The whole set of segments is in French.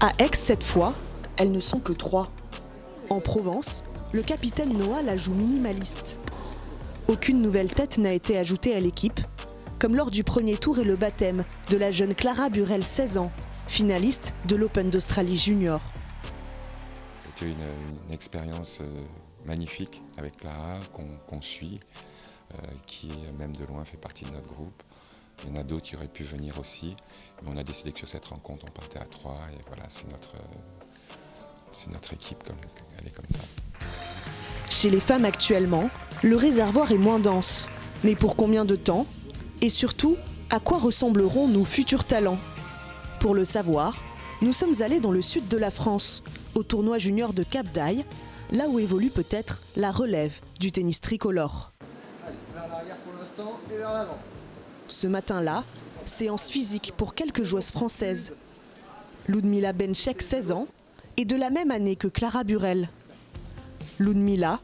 À Aix, cette fois, elles ne sont que 3. En Provence, le capitaine Noah la joue minimaliste. Aucune nouvelle tête n'a été ajoutée à l'équipe, comme lors du premier tour et le baptême de la jeune Clara Burel, 16 ans, finaliste de l'Open d'Australie Junior. C'était une expérience magnifique avec Clara, qu'on suit, qui même de loin fait partie de notre groupe. Il y en a d'autres qui auraient pu venir aussi, mais on a décidé que sur cette rencontre, on partait à 3 et voilà, c'est notre équipe, elle est comme ça. Chez les femmes actuellement, le réservoir est moins dense. Mais pour combien de temps ? Et surtout, à quoi ressembleront nos futurs talents ? Pour le savoir, nous sommes allés dans le sud de la France, au tournoi junior de Cap d'Aille, là où évolue peut-être la relève du tennis tricolore. Allez, vers l'arrière pour l'instant et vers l'avant. Ce matin-là, séance physique pour quelques joueuses françaises. Ludmila Benchek, 16 ans, est de la même année que Clara Burel. Ludmila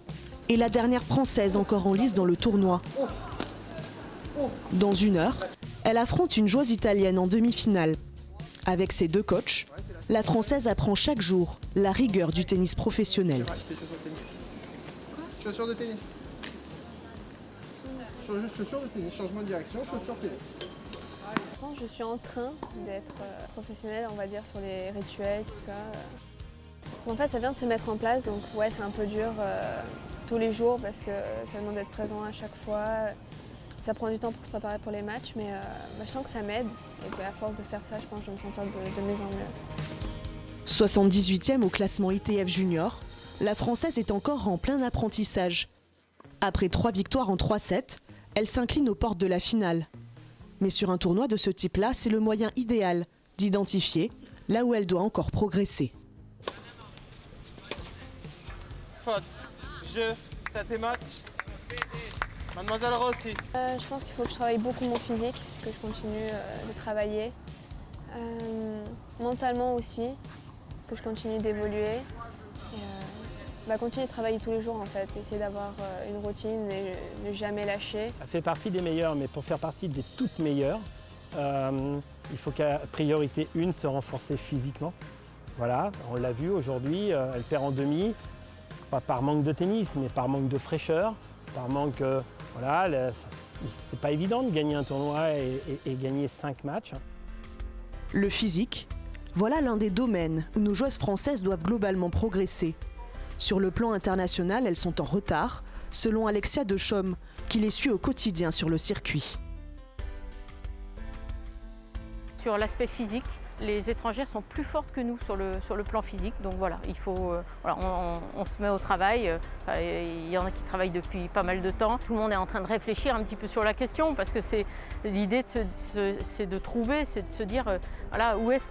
est la dernière française encore en lice dans le tournoi. Dans 1 heure, elle affronte une joueuse italienne en demi-finale. Avec ses 2 coachs, la française apprend chaque jour la rigueur du tennis professionnel. Chaussures de tennis. Chaussures de tennis, changement de direction, chaussures tennis. Je pense que je suis en train d'être professionnelle, on va dire, sur les rituels, tout ça. En fait, ça vient de se mettre en place, donc ouais, c'est un peu dur tous les jours parce que ça demande d'être présent à chaque fois. Ça prend du temps pour se préparer pour les matchs, mais je sens que ça m'aide. Et qu'à force de faire ça, je pense que je vais me sentir de mieux en mieux. 78e au classement ITF Junior, la Française est encore en plein apprentissage. Après 3 victoires en 3 sets, elle s'incline aux portes de la finale. Mais sur un tournoi de ce type-là, c'est le moyen idéal d'identifier là où elle doit encore progresser. Faute, jeu, ça tes match. Mademoiselle Rossi. Je pense qu'il faut que je travaille beaucoup mon physique, que je continue de travailler. Mentalement aussi, que je continue d'évoluer. Continuer de travailler tous les jours en fait, essayer d'avoir une routine et ne jamais lâcher. Elle fait partie des meilleures, mais pour faire partie des toutes meilleures, il faut qu'à priorité 1 se renforcer physiquement. Voilà, on l'a vu aujourd'hui, elle perd en demi, pas par manque de tennis, mais par manque de fraîcheur, par manque, voilà, c'est pas évident de gagner un tournoi et gagner 5 matchs. Le physique, voilà l'un des domaines où nos joueuses françaises doivent globalement progresser. Sur le plan international, elles sont en retard, selon Alexia De Chaume, qui les suit au quotidien sur le circuit. Sur l'aspect physique, les étrangères sont plus fortes que nous sur le plan physique. Donc voilà, il faut, on se met au travail. Il y en a qui travaillent depuis pas mal de temps. Tout le monde est en train de réfléchir un petit peu sur la question parce que l'idée, c'est de trouver, c'est de se dire voilà, où est-ce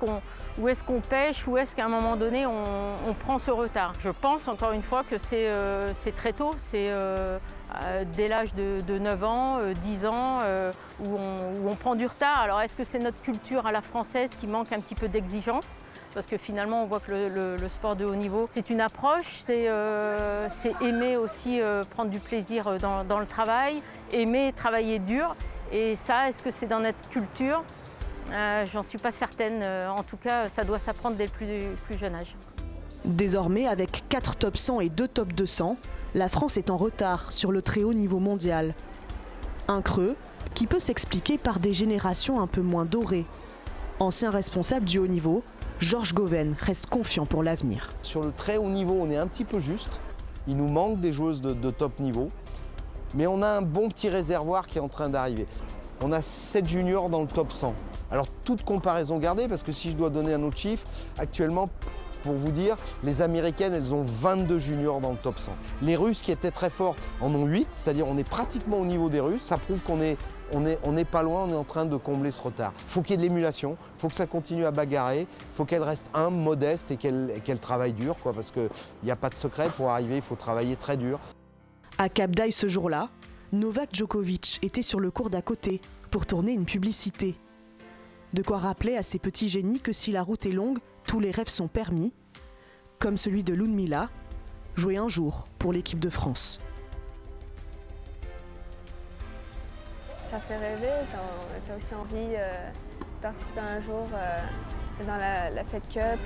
qu'on pêche, où est-ce qu'à un moment donné on prend ce retard. Je pense encore une fois que c'est très tôt, c'est dès l'âge de 9 ans, 10 ans, où on prend du retard. Alors est-ce que c'est notre culture à la française qui manque un petit peu d'exigence ? Parce que finalement on voit que le sport de haut niveau, c'est une approche, c'est aimer aussi prendre du plaisir dans le travail, aimer travailler dur. Et ça, est-ce que c'est dans notre culture ? J'en suis pas certaine. En tout cas, ça doit s'apprendre dès le plus jeune âge. Désormais, avec 4 top 100 et 2 top 200, la France est en retard sur le très haut niveau mondial. Un creux qui peut s'expliquer par des générations un peu moins dorées. Ancien responsable du haut niveau, Georges Goven reste confiant pour l'avenir. Sur le très haut niveau, on est un petit peu juste. Il nous manque des joueuses de top niveau. Mais on a un bon petit réservoir qui est en train d'arriver. On a 7 juniors dans le top 100. Alors toute comparaison gardée, parce que si je dois donner un autre chiffre, actuellement, pour vous dire, les Américaines, elles ont 22 juniors dans le top 100. Les Russes qui étaient très forts en ont 8, c'est-à-dire on est pratiquement au niveau des Russes. Ça prouve qu'on est pas loin, on est en train de combler ce retard. Il faut qu'il y ait de l'émulation, il faut que ça continue à bagarrer, il faut qu'elle reste humble, modeste et qu'elle travaille dur, parce qu'il n'y a pas de secret. Pour arriver, il faut travailler très dur. À Cap d'Aille ce jour-là, Novak Djokovic était sur le court d'à côté pour tourner une publicité. De quoi rappeler à ces petits génies que si la route est longue, tous les rêves sont permis, comme celui de Ludmila, jouer un jour pour l'équipe de France. Ça fait rêver, t'as aussi envie de participer un jour dans la Fed Cup,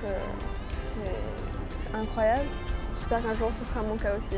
c'est incroyable. J'espère qu'un jour ce sera mon cas aussi.